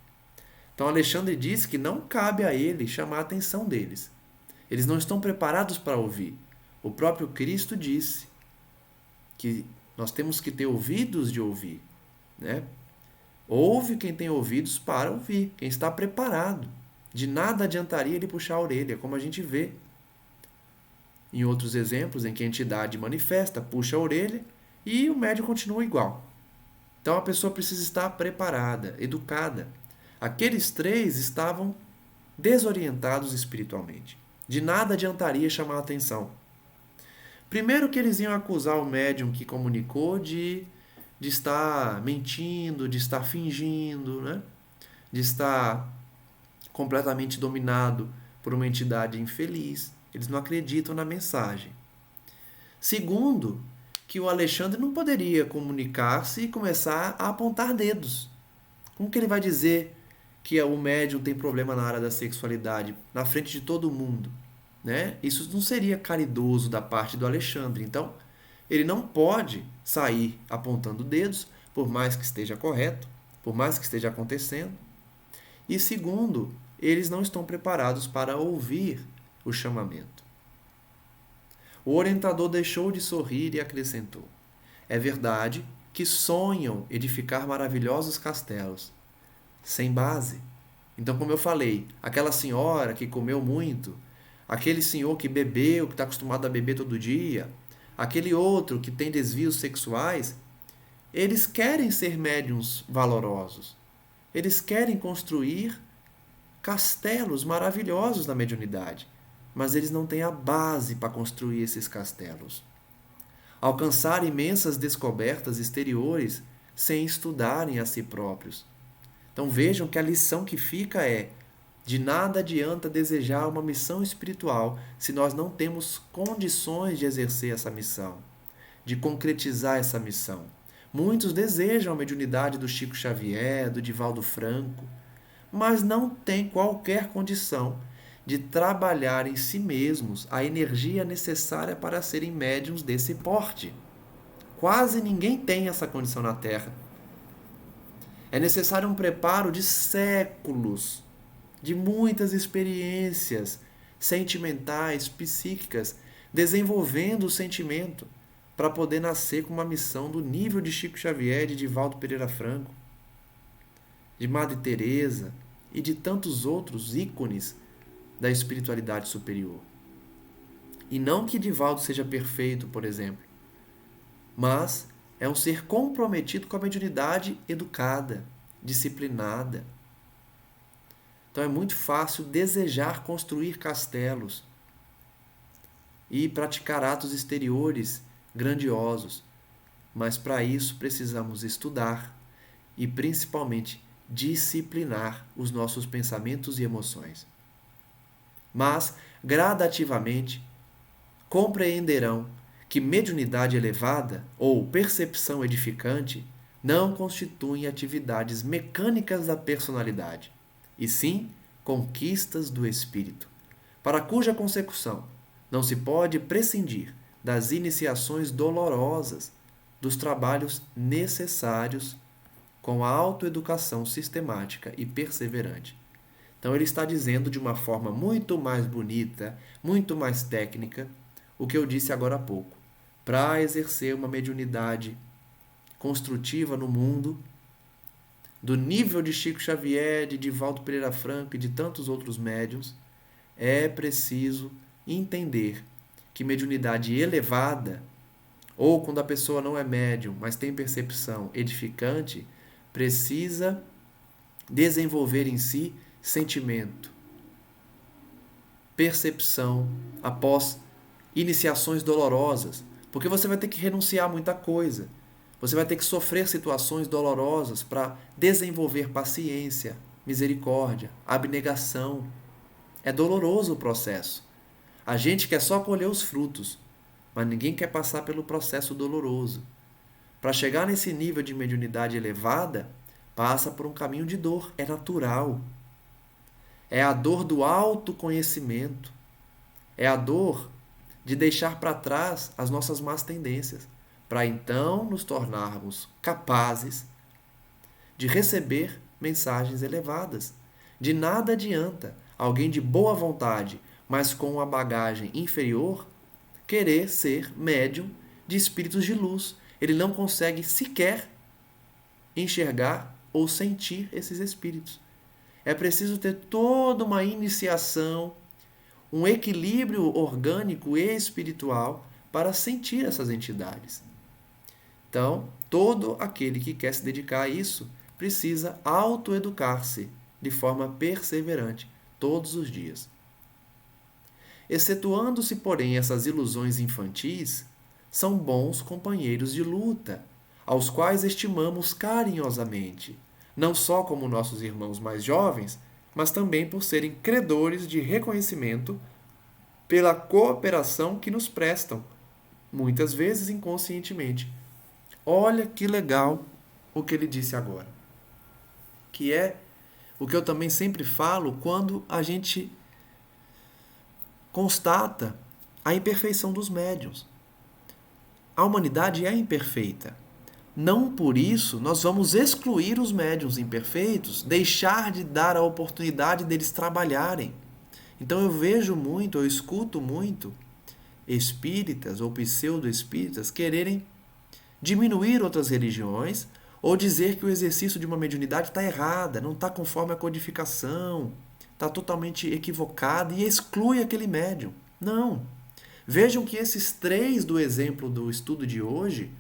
Então, Alexandre diz que não cabe a ele chamar a atenção deles. Eles não estão preparados para ouvir. O próprio Cristo disse que nós temos que ter ouvidos de ouvir, né? Ouve quem tem ouvidos para ouvir, quem está preparado. De nada adiantaria ele puxar a orelha, como a gente vê em outros exemplos em que a entidade manifesta, puxa a orelha e o médium continua igual. Então a pessoa precisa estar preparada, educada. Aqueles três estavam desorientados espiritualmente. De nada adiantaria chamar a atenção. Primeiro que eles iam acusar o médium que comunicou de estar mentindo, de estar fingindo, né? De estar completamente dominado por uma entidade infeliz. Eles não acreditam na mensagem. Segundo, que o Alexandre não poderia comunicar-se e começar a apontar dedos. Como que ele vai dizer que o médium tem problema na área da sexualidade na frente de todo mundo? Né? Isso não seria caridoso da parte do Alexandre. Então, ele não pode sair apontando dedos, por mais que esteja correto, por mais que esteja acontecendo. E segundo, eles não estão preparados para ouvir o chamamento. O orientador deixou de sorrir e acrescentou: é verdade que sonham edificar maravilhosos castelos, sem base. Então, como eu falei, aquela senhora que comeu muito, aquele senhor que bebeu, que está acostumado a beber todo dia, aquele outro que tem desvios sexuais, eles querem ser médiuns valorosos. Eles querem construir castelos maravilhosos na mediunidade, mas eles não têm a base para construir esses castelos. Alcançar imensas descobertas exteriores sem estudarem a si próprios. Então vejam que a lição que fica é: de nada adianta desejar uma missão espiritual se nós não temos condições de exercer essa missão, de concretizar essa missão. Muitos desejam a mediunidade do Chico Xavier, do Divaldo Franco, mas não têm qualquer condição de trabalhar em si mesmos a energia necessária para serem médiuns desse porte. Quase ninguém tem essa condição na Terra. É necessário um preparo de séculos, de muitas experiências sentimentais, psíquicas, desenvolvendo o sentimento para poder nascer com uma missão do nível de Chico Xavier, de Divaldo Pereira Franco, de Madre Teresa e de tantos outros ícones da espiritualidade superior. E não que Divaldo seja perfeito, por exemplo, mas é um ser comprometido com a mediunidade educada, disciplinada. Então é muito fácil desejar construir castelos e praticar atos exteriores grandiosos, mas para isso precisamos estudar e principalmente disciplinar os nossos pensamentos e emoções. Mas, gradativamente, compreenderão que mediunidade elevada ou percepção edificante não constituem atividades mecânicas da personalidade, e sim conquistas do espírito, para cuja consecução não se pode prescindir das iniciações dolorosas, dos trabalhos necessários com a autoeducação sistemática e perseverante. Então ele está dizendo de uma forma muito mais bonita, muito mais técnica, o que eu disse agora há pouco. Para exercer uma mediunidade construtiva no mundo, do nível de Chico Xavier, de Divaldo Pereira Franco e de tantos outros médiuns, é preciso entender que mediunidade elevada, ou quando a pessoa não é médium, mas tem percepção edificante, precisa desenvolver em si sentimento, percepção, após iniciações dolorosas, porque você vai ter que renunciar a muita coisa. Você vai ter que sofrer situações dolorosas para desenvolver paciência, misericórdia, abnegação. É doloroso o processo. A gente quer só colher os frutos, mas ninguém quer passar pelo processo doloroso. Para chegar nesse nível de mediunidade elevada, passa por um caminho de dor, é natural. É a dor do autoconhecimento. É a dor de deixar para trás as nossas más tendências, para então nos tornarmos capazes de receber mensagens elevadas. De nada adianta alguém de boa vontade, mas com uma bagagem inferior, querer ser médium de espíritos de luz. Ele não consegue sequer enxergar ou sentir esses espíritos. É preciso ter toda uma iniciação, um equilíbrio orgânico e espiritual para sentir essas entidades. Então, todo aquele que quer se dedicar a isso precisa autoeducar-se de forma perseverante, todos os dias. Excetuando-se, porém, essas ilusões infantis, são bons companheiros de luta, aos quais estimamos carinhosamente, não só como nossos irmãos mais jovens, mas também por serem credores de reconhecimento pela cooperação que nos prestam, muitas vezes inconscientemente. Olha que legal o que ele disse agora, que é o que eu também sempre falo quando a gente constata a imperfeição dos médiuns. A humanidade é imperfeita. Não por isso nós vamos excluir os médiuns imperfeitos, deixar de dar a oportunidade deles trabalharem. Então eu vejo muito, eu escuto muito espíritas ou pseudo-espíritas quererem diminuir outras religiões ou dizer que o exercício de uma mediunidade está errada, não está conforme a codificação, está totalmente equivocada e exclui aquele médium. Não. Vejam que esses três do exemplo do estudo de hoje,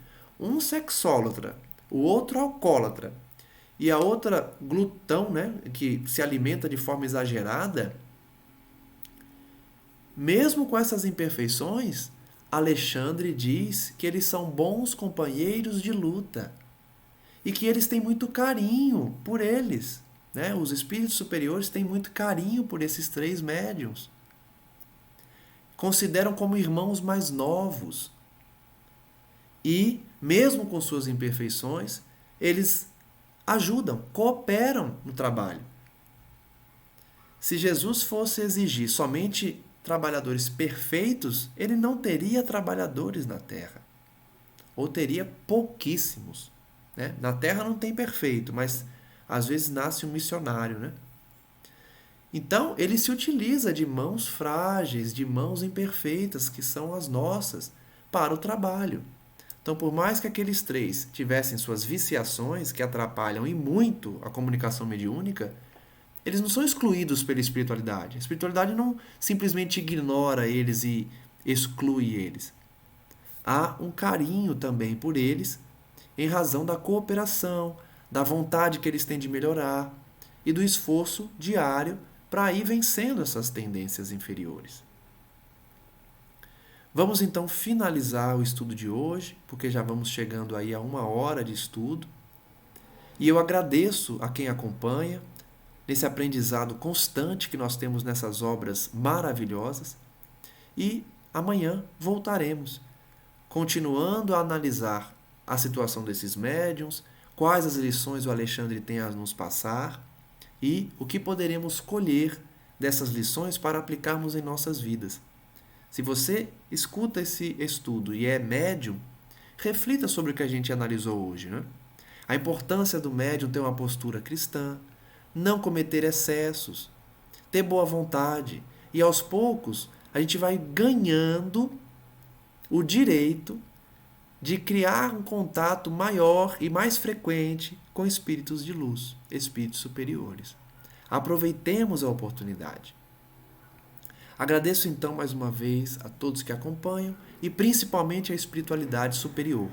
um sexólatra, o outro alcoólatra e a outra glutão, né, que se alimenta de forma exagerada, mesmo com essas imperfeições, Alexandre diz que eles são bons companheiros de luta e que eles têm muito carinho por eles. Né? Os espíritos superiores têm muito carinho por esses três médiuns. Consideram como irmãos mais novos. E, mesmo com suas imperfeições, eles ajudam, cooperam no trabalho. Se Jesus fosse exigir somente trabalhadores perfeitos, ele não teria trabalhadores na Terra. Ou teria pouquíssimos. Né? Na Terra não tem perfeito, mas às vezes nasce um missionário. Né? Então, ele se utiliza de mãos frágeis, de mãos imperfeitas, que são as nossas, para o trabalho. Então, por mais que aqueles três tivessem suas viciações, que atrapalham e muito a comunicação mediúnica, eles não são excluídos pela espiritualidade. A espiritualidade não simplesmente ignora eles e exclui eles. Há um carinho também por eles, em razão da cooperação, da vontade que eles têm de melhorar e do esforço diário para ir vencendo essas tendências inferiores. Vamos então finalizar o estudo de hoje, porque já vamos chegando aí a 1 hora de estudo. E eu agradeço a quem acompanha, nesse aprendizado constante que nós temos nessas obras maravilhosas. E amanhã voltaremos, continuando a analisar a situação desses médiuns, quais as lições o Alexandre tem a nos passar e o que poderemos colher dessas lições para aplicarmos em nossas vidas. Se você escuta esse estudo e é médium, reflita sobre o que a gente analisou hoje. Né? A importância do médium ter uma postura cristã, não cometer excessos, ter boa vontade. E aos poucos a gente vai ganhando o direito de criar um contato maior e mais frequente com espíritos de luz, espíritos superiores. Aproveitemos a oportunidade. Agradeço então mais uma vez a todos que acompanham e principalmente a espiritualidade superior.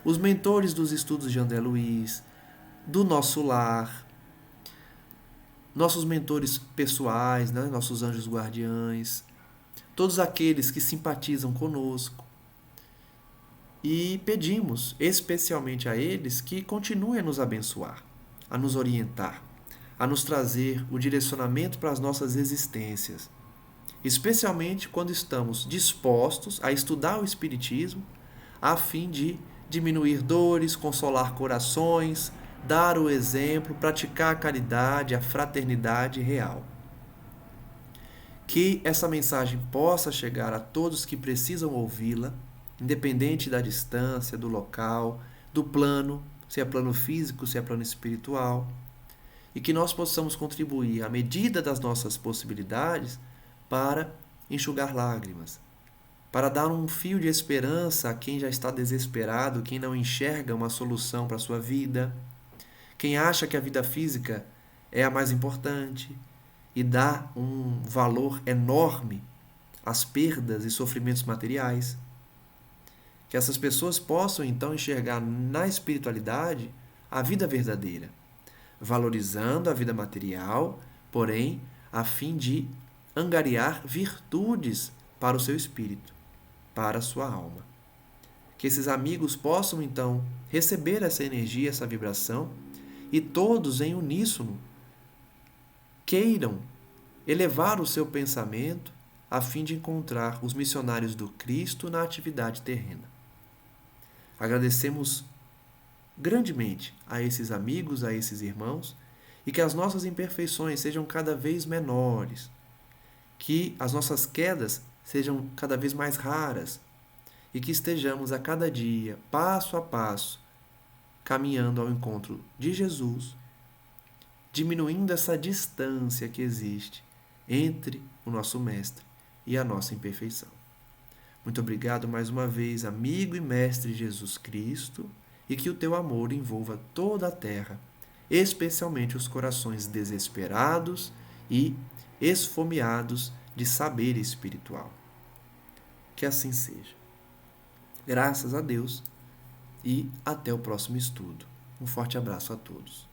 Os mentores dos estudos de André Luiz, do Nosso Lar, nossos mentores pessoais, né? Nossos anjos guardiães, todos aqueles que simpatizam conosco. E pedimos especialmente a eles que continuem a nos abençoar, a nos orientar, a nos trazer o direcionamento para as nossas existências, especialmente quando estamos dispostos a estudar o Espiritismo a fim de diminuir dores, consolar corações, dar o exemplo, praticar a caridade, a fraternidade real. Que essa mensagem possa chegar a todos que precisam ouvi-la, independente da distância, do local, do plano, se é plano físico, se é plano espiritual, e que nós possamos contribuir à medida das nossas possibilidades para enxugar lágrimas, para dar um fio de esperança a quem já está desesperado, quem não enxerga uma solução para a sua vida, quem acha que a vida física é a mais importante, e dá um valor enorme às perdas e sofrimentos materiais. Que essas pessoas possam então enxergar na espiritualidade a vida verdadeira, valorizando a vida material, porém a fim de angariar virtudes para o seu espírito, para a sua alma. Que esses amigos possam então receber essa energia, essa vibração, e todos em uníssono queiram elevar o seu pensamento a fim de encontrar os missionários do Cristo na atividade terrena. Agradecemos grandemente a esses amigos, a esses irmãos, e que as nossas imperfeições sejam cada vez menores, que as nossas quedas sejam cada vez mais raras e que estejamos a cada dia, passo a passo, caminhando ao encontro de Jesus, diminuindo essa distância que existe entre o nosso Mestre e a nossa imperfeição. Muito obrigado mais uma vez, amigo e Mestre Jesus Cristo, e que o teu amor envolva toda a terra, especialmente os corações desesperados e esfomeados de saber espiritual. Que assim seja. Graças a Deus e até o próximo estudo. Um forte abraço a todos.